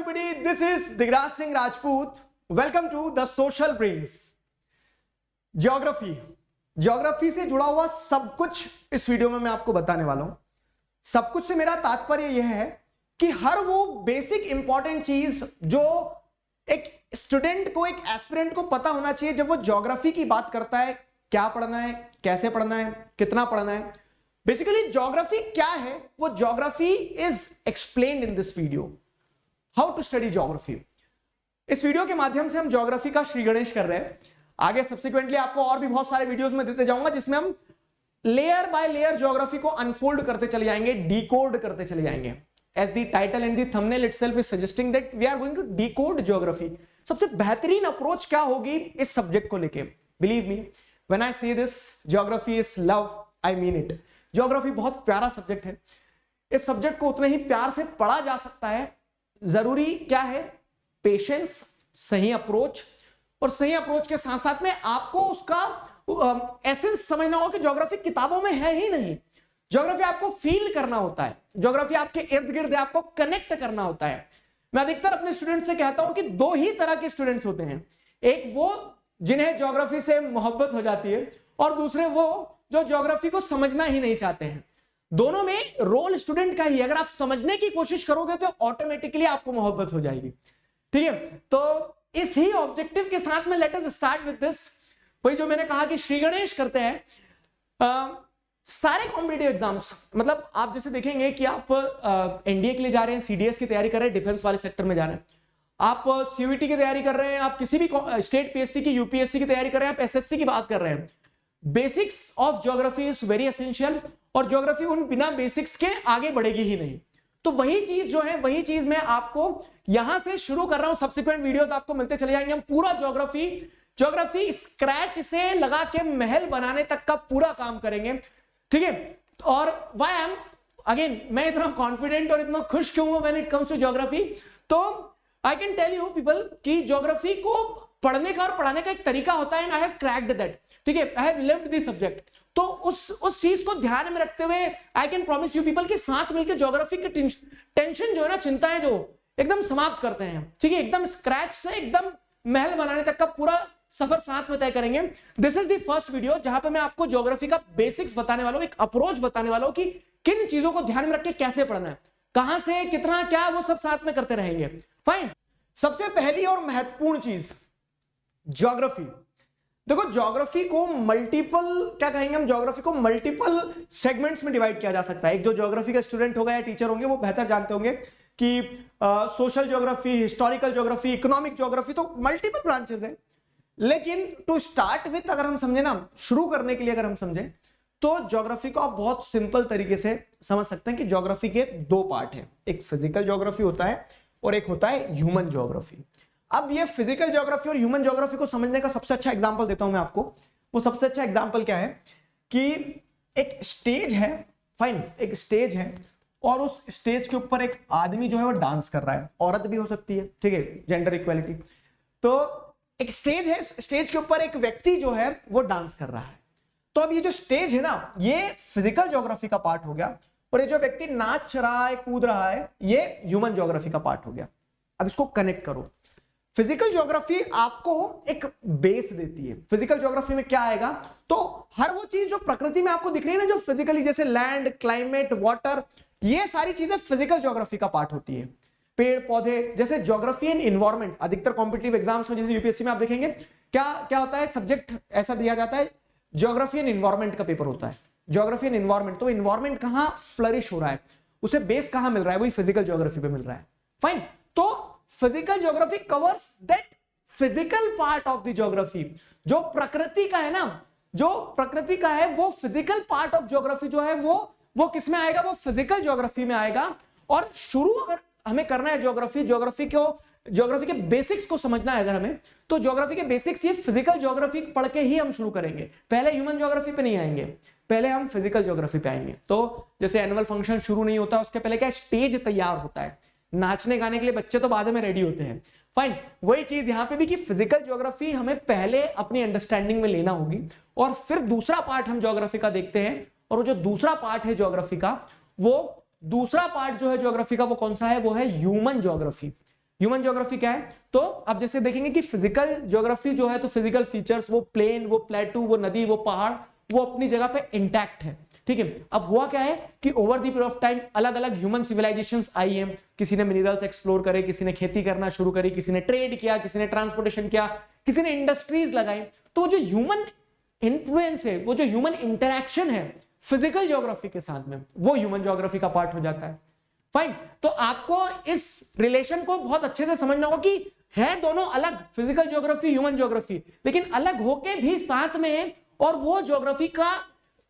everybody, this is Digraj Singh Rajput. Welcome to the Social Brains. Geography से जुड़ा हुआ सब कुछ इस वीडियो में मैं आपको बताने वाला हूं। सब कुछ से मेरा तात्पर्य यह है कि हर वो बेसिक इंपॉर्टेंट चीज जो एक स्टूडेंट को, एक एस्पिरेंट को पता होना चाहिए जब वो ज्योग्राफी की बात करता है। क्या पढ़ना है, कैसे पढ़ना है, कितना पढ़ना है। बेसिकली ज्योग्राफी क्या है, वो geography is explained in this video. How to study geography. इस वीडियो के माध्यम से हम ज्योग्राफी का श्री गणेश कर रहे हैं। आगे सब्सिक्वेंटली आपको और भी बहुत सारे वीडियोस में देते जाऊंगा जिसमें हम लेयर बाय लेयर ज्योग्राफी को अनफोल्ड करते चले जाएंगे, डिकोड करते चले जाएंगे। As the title and the thumbnail itself is suggesting that we are going to decode geography. सबसे बेहतरीन अप्रोच क्या होगी इस सब्जेक्ट को लेके? बिलीव मी व्हेन आई से this, geography is love, I mean it. Geography बहुत प्यारा सब्जेक्ट है। इस सब्जेक्ट को उतने ही प्यार से पढ़ा जा सकता है। जरूरी क्या है? पेशेंस, सही अप्रोच, और सही अप्रोच के साथ साथ में आपको उसका एसेंस समझना होगा कि ज्योग्राफी किताबों में है ही नहीं। ज्योग्राफी आपको फील करना होता है, ज्योग्राफी आपके इर्द गिर्द आपको कनेक्ट करना होता है। मैं अधिकतर अपने स्टूडेंट से कहता हूं कि दो ही तरह के स्टूडेंट्स होते हैं, एक वो जिन्हें ज्योग्राफी से मोहब्बत हो जाती है और दूसरे वो जो ज्योग्राफी को समझना ही नहीं चाहते हैं। दोनों में रोल स्टूडेंट का ही। अगर आप समझने की कोशिश करोगे तो ऑटोमेटिकली आपको मोहब्बत हो जाएगी। ठीक है, तो इस ही ऑब्जेक्टिव के साथ में let us start with this. वही जो मैंने कहा कि श्री गणेश करते हैं। सारे कॉम्पिटिटिव एग्जाम्स, मतलब आप जैसे देखेंगे कि आप एनडीए के लिए जा रहे हैं, सीडीएस की तैयारी कर रहे हैं, डिफेंस वाले सेक्टर में जा रहे हैं, आप सीयूईटी की तैयारी कर रहे हैं, आप किसी भी स्टेट पीएससी की, यूपीएससी की तैयारी कर रहे हैं, आप एसएससी की बात कर रहे हैं। Basics of geography is very essential, और ज्योग्राफी उन बिना बेसिक्स के आगे बढ़ेगी ही नहीं। तो वही चीज जो है, वही चीज मैं आपको यहां से शुरू कर रहा हूं। सब्सिक्वेंट वीडियोस आपको मिलते चले जाएंगे। हम पूरा ज्योग्राफी स्क्रैच से लगा के महल बनाने तक का पूरा काम करेंगे। ठीक है, और व्हाई आई एम अगेन, मैं इतना कॉन्फिडेंट और इतना खुश क्यों हूं when it comes to geography? तो I can tell you people कि ज्योग्राफी को पढ़ने का और पढ़ाने का एक तरीका होता है, and I have cracked that. ठीक है, I have lived this subject. तो उस चीज को ध्यान में रखते हुए I can promise you people कि साथ मिलकर ज्योग्राफी की टेंशन जो है ना, चिंताएं जो एकदम समाप्त करते हैं। ठीक है, एकदम स्क्रैच से एकदम महल बनाने तक का पूरा सफर साथ में तय करेंगे। This is the first video जहां पे मैं आपको ज्योग्राफी का बेसिक्स बताने वाला हूं, एक अप्रोच बताने वाला हूं कि किन चीजों को ध्यान में रख के कैसे पढ़ना है, कहां से कितना क्या, वो सब साथ में करते रहेंगे। फाइन। सबसे पहली और महत्वपूर्ण चीज ज्योग्राफी। देखो, ज्योग्राफी को मल्टीपल, क्या कहेंगे हम, ज्योग्राफी को मल्टीपल सेगमेंट्स में डिवाइड किया जा सकता है। एक जो ज्योग्राफी का स्टूडेंट होगा या टीचर होंगे वो बेहतर जानते होंगे कि social geography, historical geography, economic geography, तो मल्टीपल ब्रांचेस है। लेकिन टू स्टार्ट विथ, अगर हम समझे ना, शुरू करने के लिए अगर हम समझे तो ज्योग्राफी को आप बहुत सिंपल तरीके से समझ सकते हैं कि ज्योग्राफी के दो पार्ट हैं। एक फिजिकल ज्योग्राफी होता है और एक होता है ह्यूमन ज्योग्राफी। अब ये फिजिकल ज्योग्राफी और ह्यूमन ज्योग्राफी को समझने का सबसे अच्छा एग्जांपल देता हूं मैं आपको। वो सबसे अच्छा एग्जांपल क्या है कि एक स्टेज है, फाइन, एक स्टेज है और उस स्टेज के ऊपर एक आदमी जो है वो डांस कर रहा है। औरत भी हो सकती है, ठीक है, जेंडर इक्वालिटी। तो एक स्टेज है, स्टेज के ऊपर एक व्यक्ति जो है वो डांस कर रहा है। तो अब ये जो स्टेज है ना, ये फिजिकल ज्योग्राफी का पार्ट हो गया, और ये जो व्यक्ति नाच रहा है, कूद रहा है, ये ह्यूमन ज्योग्राफी का पार्ट हो गया। अब इसको कनेक्ट करो। फिजिकल ज्योग्राफी आपको एक बेस देती है। फिजिकल ज्योग्राफी में क्या आएगा, तो हर वो चीज जो प्रकृति में आपको दिख रही है ना, जो फिजिकली, जैसे लैंड, क्लाइमेट, वाटर, ये सारी चीजें फिजिकल ज्योग्राफी का पार्ट होती है। पेड़ पौधे, जैसे ज्योग्राफी एंड इन्वायरमेंट। अधिकतर कॉम्पिटिटिव एग्जाम्स में, जैसे यूपीएससी में आप देखेंगे क्या होता है, सब्जेक्ट ऐसा दिया जाता है, ज्योग्राफी एंड इन्वायरमेंट का पेपर होता है। ज्योग्राफी एंड इन्वायरमेंट, तो इन्वायरमेंट कहां फ्लरिश हो रहा है, उसे बेस कहां मिल रहा है, वही फिजिकल ज्योग्राफी पे मिल रहा है। फाइन। तो physical geography covers that physical part of the geography. जो प्रकृति का है ना, जो प्रकृति का है, वो फिजिकल पार्ट ऑफ ज्योग्राफी जो है वो किस में आएगा, वो फिजिकल ज्योग्राफी में आएगा। और शुरू अगर हमें करना है ज्योग्राफी के बेसिक्स को समझना है अगर हमें, तो ज्योग्राफी के बेसिक्स ये फिजिकल ज्योग्राफी पढ़ के ही हम शुरू करेंगे। पहले ह्यूमन ज्योग्राफी पे नहीं आएंगे, पहले हम फिजिकल ज्योग्राफी पे आएंगे। तो जैसे एनुअल फंक्शन शुरू नहीं होता, उसके पहले क्या स्टेज तैयार होता है। नाचने गाने के लिए बच्चे तो बाद में रेडी होते हैं। फाइन, वही चीज यहां पे भी कि फिजिकल ज्योग्राफी हमें पहले अपनी अंडरस्टैंडिंग में लेना होगी, और फिर दूसरा पार्ट हम ज्योग्राफी का देखते हैं। और वो जो दूसरा पार्ट है ज्योग्राफी का, वो दूसरा पार्ट जो है ज्योग्राफी का, वो कौन सा है, वो है ह्यूमन ज्योग्राफी। ह्यूमन ज्योग्राफी क्या है? तो अब जैसे देखेंगे कि फिजिकल ज्योग्राफी जो है, तो फिजिकल फीचर्स, वो प्लेन, वो प्लेटू, वो नदी, वो पहाड़, वो अपनी जगह पे इंटैक्ट है, ठीक है। अब हुआ क्या है कि over the period of time अलग अलग ह्यूमन सिविलाइजेशंस आई हैं, किसी ने मिनरल्स एक्सप्लोर करे, किसी ने खेती करना शुरू करी, किसी ने ट्रेड किया, किसी ने ट्रांसपोर्टेशन किया, किसी ने इंडस्ट्रीज लगाई। तो जो ह्यूमन इन्फ्लुएंस है, वो जो ह्यूमन इंटरैक्शन है फिजिकल ज्योग्राफी के साथ में, वो ह्यूमन ज्योग्राफी का पार्ट हो जाता है। फाइन, तो आपको इस रिलेशन को बहुत अच्छे से समझना होगा कि है दोनों अलग, फिजिकल ज्योग्राफी, ह्यूमन ज्योग्राफी, लेकिन अलग होके भी साथ में है, और वो ज्योग्राफी का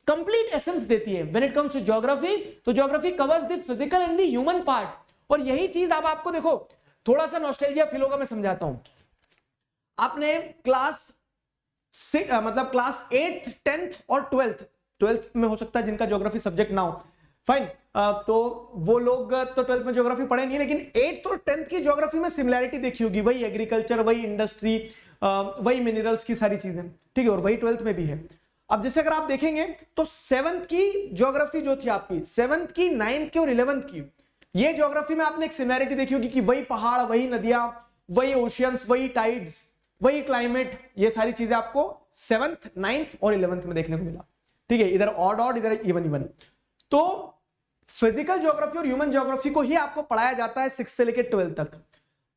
कंप्लीट एसेंस देती है। When it comes to geography, तो geography covers the physical and the human part. और यही चीज अब आपको देखो, थोड़ा सा नॉस्टैल्जिया फील होगा, मैं समझाता हूं। आपने क्लास मतलब क्लास 8th 10th और 12th में हो सकता है जिनका ज्योग्राफी सब्जेक्ट ना हो, फाइन, तो वो लोग तो 12th में ज्योग्राफी पढ़े नहीं, लेकिन 8th और 10th की ज्योग्राफी में सिमिलैरिटी देखी होगी, वही एग्रीकल्चर, वही इंडस्ट्री, वही मिनरल्स की सारी चीजें, ठीक है, और वही 12th में भी है। अब जैसे अगर आप देखेंगे तो 7th की ज्योग्राफी जो थी आपकी, 7th की, 9th की और 11th की, ये ज्योग्राफी में आपने एक सिमिलैरिटी देखी होगी कि वही पहाड़, वही नदियां, वही ओशियंस, वही टाइड्स, वही क्लाइमेट, ये सारी चीजें आपको 7th 9th और 11th में देखने को मिला, ठीक है, इधर ऑड ऑड, इधर इवन इवन। तो फिजिकल ज्योग्राफी और ह्यूमन ज्योग्राफी को ही आपको पढ़ाया जाता है 6 से लेकर 12 तक।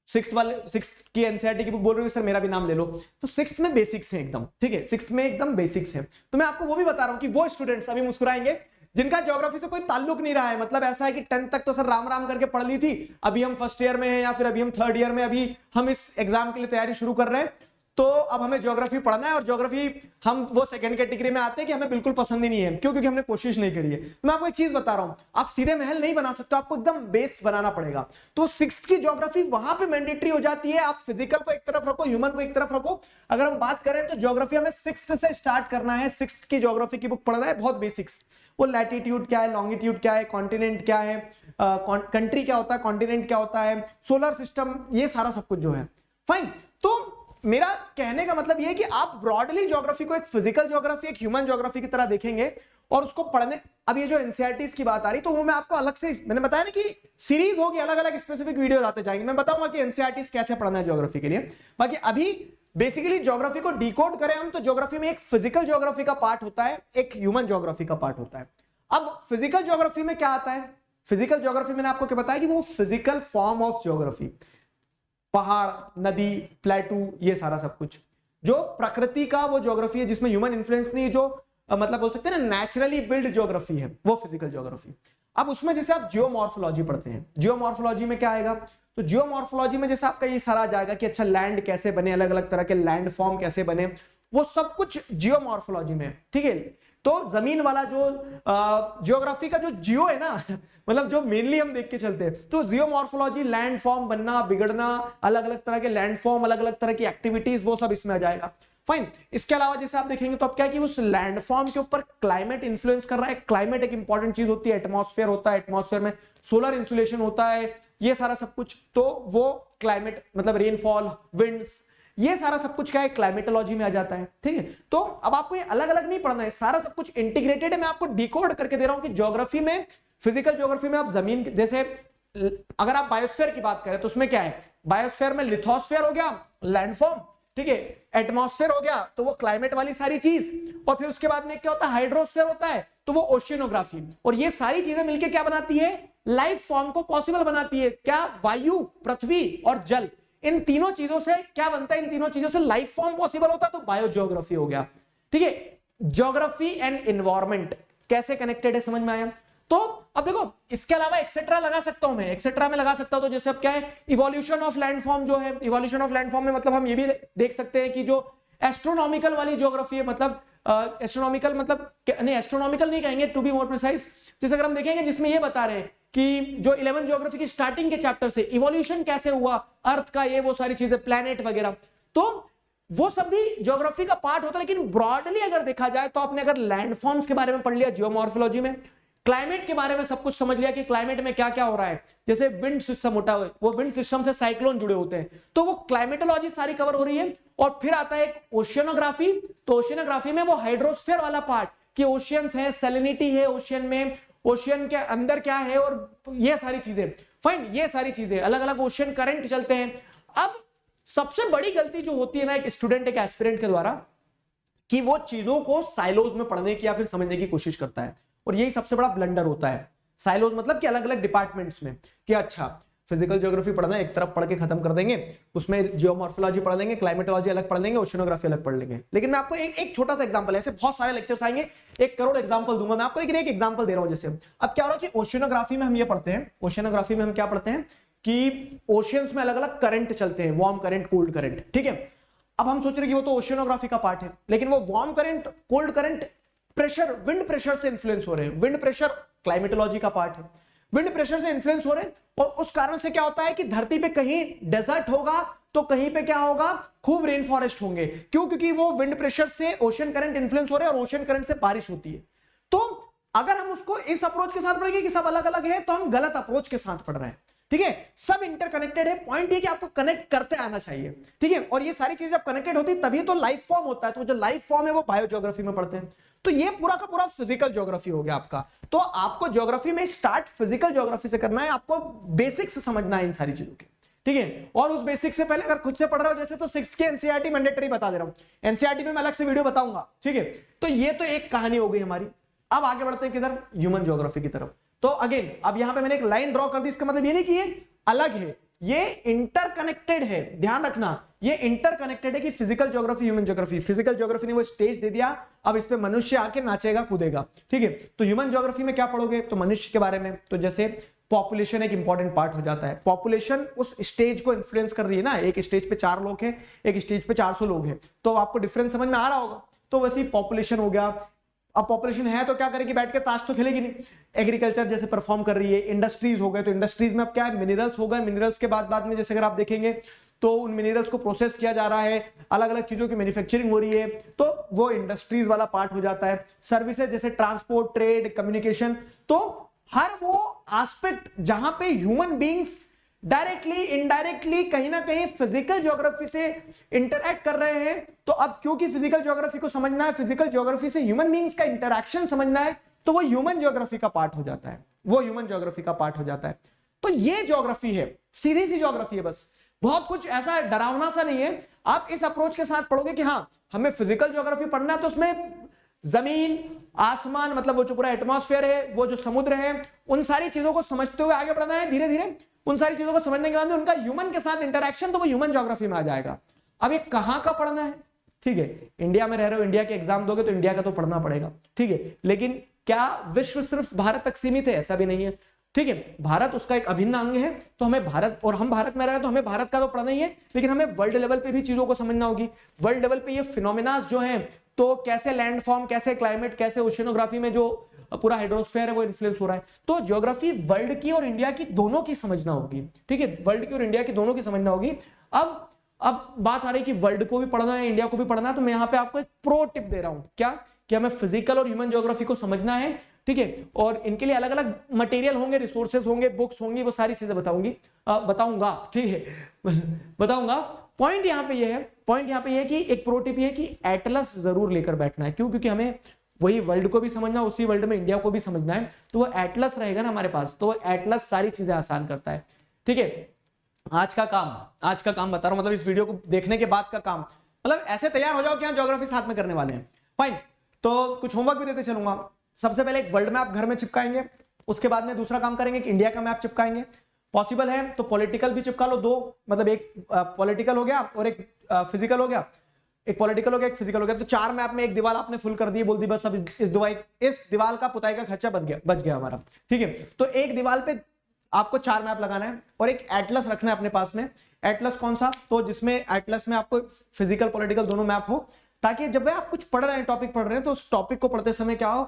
6th की एनसीईआरटी की बुक बोल रही हूँ सर, मेरा भी नाम ले लो, तो 6th में बेसिक्स है एकदम, ठीक है, 6th में एकदम बेसिक्स है। तो मैं आपको वो भी बता रहा हूं कि वो स्टूडेंट्स अभी मुस्कुराएंगे जिनका ज्योग्राफी से कोई ताल्लुक नहीं रहा है, मतलब ऐसा है कि 10th तक तो सर राम राम करके पढ़ ली थी, अभी हम फर्स्ट ईयर में हैं या फिर अभी हम 3rd ईयर में, अभी हम इस एग्जाम के लिए तैयारी शुरू कर रहे हैं, तो अब हमें ज्योग्राफी पढ़ना है, और ज्योग्राफी हम वो सेकंड कैटेगरी में आते हैं कि हमें बिल्कुल पसंद ही नहीं है, क्यों? क्योंकि हमने कोशिश नहीं करी है। मैं आपको एक चीज बता रहा हूं, आप सीधे महल नहीं बना सकते, आपको एकदम बेस बनाना पड़ेगा। तो 6th की ज्योग्राफी वहां पे मैंडेटरी हो जाती है। आप फिजिकल को एक तरफ रखो, ह्यूमन को एक तरफ रखो। अगर हम बात करें तो ज्योग्राफी हमें 6th से स्टार्ट करना है, 6th की ज्योग्राफी की बुक पढ़ना है, बहुत बेसिक्स, वो लैटिट्यूड क्या है, लॉन्गिट्यूड क्या है, कॉन्टिनेंट क्या है, कंट्री क्या होता है, कॉन्टिनेंट क्या होता है, सोलर सिस्टम, ये सारा सब कुछ जो है, फाइन। तो मेरा कहने का मतलब यह है कि आप ब्रॉडली ज्योग्राफी को एक फिजिकल ज्योग्राफी, एक ह्यूमन ज्योग्राफी की तरह देखेंगे और उसको पढ़ने। अब ये जो एनसीईआरटीज की बात आ रही, तो वो मैं आपको अलग से, मैंने बताया ना कि सीरीज होगी, अलग अलग स्पेसिफिक वीडियोस आते जाएंगे, मैं बताऊंगा कि एनसीईआरटीज कैसे पढ़ना है ज्योग्राफी के लिए। बाकी अभी बेसिकली ज्योग्राफी को डिकोड करें हम, तो ज्योग्राफी में एक फिजिकल ज्योग्राफी का पार्ट होता है, एक ह्यूमन ज्योग्राफी का पार्ट होता है। अब फिजिकल ज्योग्राफी में क्या आता है? फिजिकल ज्योग्राफी मैंने आपको क्या बताया कि वो फिजिकल फॉर्म ऑफ ज्योग्राफी, पहाड़, नदी, प्लेटू, ये सारा सब कुछ जो प्रकृति का वो ज्योग्राफी है, जिसमें ह्यूमन इन्फ्लुएंस नहीं, जो मतलब बोल सकते हैं ना नेचुरली बिल्ड ज्योग्राफी है, वो फिजिकल ज्योग्राफी। अब उसमें जैसे आप जियोमॉर्फोलॉजी पढ़ते हैं, जियोमॉर्फोलॉजी में क्या आएगा? तो जियोमॉर्फोलॉजी में जैसे आपका ये सारा आ जाएगा कि अच्छा लैंड कैसे बने, अलग अलग तरह के लैंड फॉर्म कैसे बने, वो सब कुछ जियोमॉर्फोलॉजी में, ठीक है। तो जमीन वाला जो ज्योग्राफी का जो जियो है ना मतलब जो मेनली हम देख के चलते हैं, तो जियोमॉर्फोलॉजी, लैंड फॉर्म बनना, बिगड़ना, अलग अलग तरह के लैंड फॉर्म, अलग अलग तरह की एक्टिविटीज, वो सब इसमें आ जाएगा, फाइन। इसके अलावा जैसे आप देखेंगे तो अब क्या है कि उस लैंड फॉर्म के ऊपर क्लाइमेट इंफ्लुएंस कर रहा है। क्लाइमेट एक इंपॉर्टेंट चीज होती है, एटमॉस्फेयर होता है, एटमॉस्फेयर में सोलर इंसुलेशन होता है, ये सारा सब कुछ, तो वो क्लाइमेट मतलब रेनफॉल, विंड्स, ये सारा सब कुछ क्या है, क्लाइमेटोलॉजी में आ जाता है, ठीक है। तो अब आपको ये अलग अलग नहीं पढ़ना है, सारा सब कुछ इंटीग्रेटेड है। मैं आपको डिकोड करके दे रहा हूं कि ज्योग्राफी में, फिजिकल ज्योग्राफी में आप जमीन, जैसे अगर आप बायोस्फीयर की बात करें तो उसमें क्या है, बायोस्फीयर में लिथोस्फीयर हो गया, लैंडफॉर्म, ठीक है, एटमॉस्फेयर हो गया तो वो क्लाइमेट वाली सारी चीज, और फिर उसके बाद में क्या होता है, हाइड्रोस्फीयर होता है, तो वो ओशियनोग्राफी। और ये सारी चीजें मिलकर क्या बनाती है, लाइफ फॉर्म को पॉसिबल बनाती है। क्या? वायु, पृथ्वी और जल, इन तीनों चीजों से क्या बनता है, इन तीनों चीजों से लाइफ फॉर्म पॉसिबल होता है, तो बायोजियोग्राफी हो गया, ठीक है। ज्योग्राफी एंड एनवायरमेंट कैसे कनेक्टेड है, समझ में आया? तो अब देखो, इसके अलावा एक्सेट्रा लगा सकता हूं मैं, एक्सेट्रा में लगा सकता हूं, तो जैसे अब क्या है, इवोल्यूशन ऑफ लैंडफॉर्म जो है, इवोल्यूशन ऑफ लैंडफॉर्म में मतलब हम ये भी देख सकते हैं कि जो एस्ट्रोनॉमिकल वाली ज्योग्राफी है, मतलब एस्ट्रोनॉमिकल मतलब नहीं, एस्ट्रोनॉमिकल नहीं कहेंगे, टू बी मोर प्रिसाइज, जैसे अगर हम देखेंगे जिसमें ये बता रहे हैं कि जो 11 ज्योग्राफी की स्टार्टिंग के चैप्टर से इवोल्यूशन कैसे हुआ अर्थ का, ये वो सारी चीजें, प्लैनेट वगैरह, तो वो सब भी ज्योग्राफी का पार्ट होता है। लेकिन ब्रॉडली अगर देखा जाए तो आपने अगर लैंडफॉर्म्स के बारे में पढ़ लिया जियोमॉर्फोलॉजी में, क्लाइमेट के बारे में सब कुछ समझ लिया कि क्लाइमेट में क्या क्या हो रहा है, जैसे विंड सिस्टम होता है, वो विंड सिस्टम से साइक्लोन जुड़े होते हैं, तो वो क्लाइमेटोलॉजी सारी कवर हो रही है। और फिर आता है ओशियनोग्राफी, तो ओशियनोग्राफी में वो हाइड्रोस्फीयर वाला पार्ट कि ओशियंस है, सैलिनिटी है ओशियन में, ओशियन के अंदर क्या है, और ये सारी चीजें, फाइन, ये सारी चीजें, अलग अलग ओशियन करंट चलते हैं। अब सबसे बड़ी गलती जो होती है ना एक स्टूडेंट, एक एस्पिरेंट के द्वारा, कि वो चीजों को साइलोज में पढ़ने की या फिर समझने की कोशिश करता है, और यही सबसे बड़ा ब्लंडर होता है। साइलोज मतलब कि अलग अलग डिपार्टमेंट्स में, कि अच्छा फिजिकल ज्योग्राफी पढ़ना है, एक तरफ पढ़ के खत्म कर देंगे, उसमें जियोमॉर्फोलॉजी पढ़ लेंगे, क्लाइमेटोलॉजी अलग पढ़ लेंगे, ओशियनोग्राफी अलग पढ़ लेंगे। लेकिन मैं आपको एक छोटा सा एग्जांपल, ऐसे बहुत सारे लेक्चर्स आएंगे, 1 करोड़ एग्जांपल दूंगा मैं आपको, लेकिन एक एग्जांपल दे रहा हूं। जैसे अब क्या हो रहा है कि ओशियनोग्राफी में हम ये पढ़ते हैं, ओशियनोग्राफी में हम क्या पढ़ते हैं कि ओशियंस में अलग अलग करंट चलते हैं, वार्म करंट, कोल्ड करंट, ठीक है। अब हम सोच रहे हैं कि वो तो ओशियनोग्राफी का पार्ट है, लेकिन वो warm current, cold current, pressure, wind pressure से इन्फ्लुएंस हो रहे हैं। विंड प्रेशर क्लाइमेटोलॉजी का पार्ट है, विंड प्रेशर से इन्फ्लुएंस हो रहे हैं, और उस कारण से क्या होता है कि धरती पे कहीं डेजर्ट होगा तो कहीं पे क्या होगा, खूब रेन फॉरेस्ट होंगे। क्यों? क्योंकि वो विंड प्रेशर से ओशन करंट इन्फ्लुएंस हो रहे हैं, और ओशन करंट से बारिश होती है। तो अगर हम उसको इस अप्रोच के साथ पढ़ेंगे कि सब अलग अलग है, तो हम गलत अप्रोच के साथ पढ़ रहे हैं, ठीक है। सब इंटरकनेक्टेड है, पॉइंट ये कि आपको कनेक्ट करते आना चाहिए, ठीक है। और ये सारी चीजें जब कनेक्टेड होती है तभी तो लाइफ फॉर्म होता है। तो जो लाइफ फॉर्म है वो बायोज्योग्राफी में पढ़ते हैं। तो ये पूरा का पूरा फिजिकल ज्योग्राफी हो गया आपका। तो आपको ज्योग्राफी में स्टार्ट फिजिकल ज्योग्राफी से करना है, आपको बेसिक्स समझना है इन सारी चीजों के, ठीक है। और उस बेसिक से पहले अगर खुद से पढ़ रहे हो जैसे, तो 6th के एनसीईआरटी मैंडेटरी बता दे रहा हूं, एनसीईआरटी में मैं अलग से वीडियो बताऊंगा, ठीक है। तो ये तो एक कहानी हो गई हमारी। अब आगे बढ़ते हैं किधर, ह्यूमन ज्योग्राफी की तरफ। तो अगेन अब यहां पे मैंने एक लाइन ड्रॉ कर दी, इसका मतलब ये नहीं कि ये अलग है, ये इंटरकनेक्टेड है। ध्यान रखना, ये इंटरकनेक्टेड है कि physical geography, human geography. Physical geography ने वो स्टेज दे दिया, अब इस पे मनुष्य आके नाचेगा कूदेगा, ठीक है। तो ह्यूमन ज्योग्राफी में क्या पढ़ोगे, तो मनुष्य के बारे में। तो जैसे पॉपुलेशन एक इंपॉर्टेंट पार्ट हो जाता है। पॉपुलेशन उस स्टेज को इन्फ्लुएंस कर रही है ना, एक स्टेज पे 4 लोग हैं, एक स्टेज पे 400 लोग हैं, तो आपको डिफरेंस समझ में आ रहा होगा। तो वैसे ही पॉपुलेशन हो गया। अब पॉपुलेशन है तो क्या करेगी, बैठ के ताश तो खेलेगी नहीं। एग्रीकल्चर जैसे परफॉर्म कर रही है, इंडस्ट्रीज हो गए, तो इंडस्ट्रीज में अब क्या है, मिनरल्स हो गए। मिनरल्स के बाद में जैसे अगर आप देखेंगे तो उन मिनरल्स को प्रोसेस किया जा रहा है, अलग अलग चीजों की मैन्युफैक्चरिंग हो रही है, तो वो इंडस्ट्रीज वाला पार्ट हो जाता है। सर्विसेज जैसे ट्रांसपोर्ट, ट्रेड, कम्युनिकेशन, तो हर वो एस्पेक्ट जहां पे ह्यूमन बींग्स डायरेक्टली इनडायरेक्टली कहीं ना कहीं फिजिकल ज्योग्राफी से इंटरैक्ट कर रहे हैं। तो अब क्योंकि फिजिकल ज्योग्राफी को समझना है, फिजिकल ज्योग्राफी से ह्यूमन बींग्स का इंटरैक्शन समझना है, तो वो ह्यूमन ज्योग्राफी का पार्ट हो जाता है, वो ह्यूमन ज्योग्राफी का पार्ट हो जाता है। तो ये ज्योग्राफी है, सीधी सी ज्योग्राफी है, बस बहुत कुछ ऐसा डरावना सा नहीं है। आप इस अप्रोच के साथ पढ़ोगे कि हाँ हमें फिजिकल ज्योग्राफी पढ़ना है, तो उसमें जमीन, आसमान, मतलब वो जो पूरा एटमॉस्फेयर है, वो जो समुद्र है, उन सारी चीजों को समझते हुए आगे बढ़ना है। धीरे धीरे उन सारी चीजों को समझने के बाद में उनका ह्यूमन के साथ इंटरैक्शन, तो वो ह्यूमन ज्योग्राफी में आ जाएगा। अब ये कहां का पढ़ना है, ठीक है। इंडिया में रह रहे हो, इंडिया के एग्जाम दोगे तो इंडिया का तो पढ़ना पड़ेगा, ठीक है। लेकिन क्या विश्व सिर्फ भारत तक सीमित है, ऐसा भी नहीं है, ठीक है। भारत उसका एक अभिन्न अंग है, तो हमें भारत, और हम भारत में रह रहे हैं तो हमें भारत का तो पढ़ना ही है, लेकिन हमें वर्ल्ड लेवल पे भी चीजों को समझना होगी। वर्ल्ड लेवल पे ये फिनोमेना जो हैं, तो कैसे लैंडफॉर्म, कैसे क्लाइमेट, कैसे ओशियनोग्राफी में जो पूरा हाइड्रोस्फीयर है वो इन्फ्लुएंस हो रहा है। तो ज्योग्राफी वर्ल्ड की और इंडिया की दोनों की समझना होगी, ठीक है। वर्ल्ड की और इंडिया की दोनों की समझना होगी। अब बात आ रही है कि वर्ल्ड को भी पढ़ना है, इंडिया को भी पढ़ना है, तो मैं यहाँ पे आपको एक प्रो टिप दे रहा हूं, क्या कि हमें फिजिकल और ह्यूमन ज्योग्राफी को समझना है, ठीक है। और इनके लिए अलग अलग मटेरियल होंगे, रिसोर्सेज होंगे, बुक्स होंगी, वो सारी चीजें बताऊंगा, ठीक है बताऊंगा। पॉइंट यहाँ पे ये है, पॉइंट यहाँ पे ये है कि एक प्रो टिप ये है कि एटलस जरूर लेकर बैठना है। क्यों? क्योंकि हमें वही वर्ल्ड को भी समझना, उसी वर्ल्ड में इंडिया को भी समझना है, तो वो एटलस रहेगा ना हमारे पास, तो वो एटलस सारी चीजें आसान करता है, ठीक है। आज का काम बता रहा हूं, मतलब इस वीडियो को देखने के बाद का काम, मतलब ऐसे तैयार हो जाओ कि ज्योग्राफी साथ में करने वाले हैं, फाइन। तो कुछ होमवर्क भी देते चलूंगा। सबसे पहले एक वर्ल्ड मैप घर में चिपकाएंगे, उसके बाद में दूसरा काम करेंगे कि इंडिया का मैप चिपकाएंगे, पॉसिबल है तो पॉलिटिकल भी चिपका लो, दो, मतलब एक पॉलिटिकल हो गया और एक फिजिकल हो गया, एक पॉलिटिकल हो गया, एक फिजिकल हो गया, तो 4 मैप में एक दीवार आपने फुल कर दी, बोल दी बस अब इस दीवार का पुताई का खर्चा बच गया हमारा, ठीक है। तो एक दीवार पे आपको 4 मैप लगाना है, और एक एटलस रखना है अपने पास में। एटलस कौन सा? तो जिसमें एटलस में आपको फिजिकल पॉलिटिकल दोनों मैप हो, ताकि जब आप कुछ पढ़ रहे हैं, टॉपिक पढ़ रहे हैं, तो उस टॉपिक को पढ़ते समय क्या हो,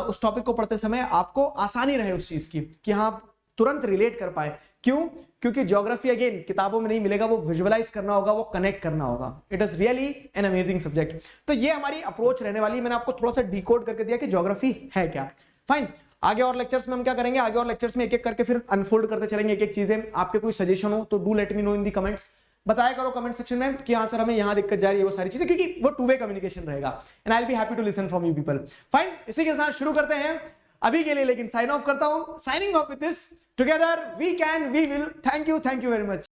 उस टॉपिक को पढ़ते समय आपको आसानी रहे उस चीज की, कि हाँ तुरंत रिलेट कर पाए। क्यों? क्योंकि ज्योग्राफी अगेन किताबों में नहीं मिलेगा, वो विजुअलाइज करना होगा, वो कनेक्ट करना होगा। It is really an amazing subject. तो ये हमारी अप्रोच रहने वाली है। मैंने आपको थोड़ा सा डिकोड करके दिया कि ज्योग्राफी है क्या, फाइन। आगे और लेक्चर्स में हम क्या करेंगे, आगे और लेक्चर्स में एक एक करके फिर अनफोल्ड करते चलेंगे एक एक चीजें। आपके कोई सजेशन हो तो do let me know in the comments, बताया करो कमेंट सेक्शन में कि हाँ सर हमें यहाँ दिक्कत जा रही है, वो सारी चीजें, क्योंकि वो 2 वे कम्युनिकेशन रहेगा, and I will be happy to listen from you people, fine. इसी के साथ शुरू करते हैं अभी के लिए लेकिन साइन ऑफ करता हूं, signing off with this, together we can, we will. Thank you very much.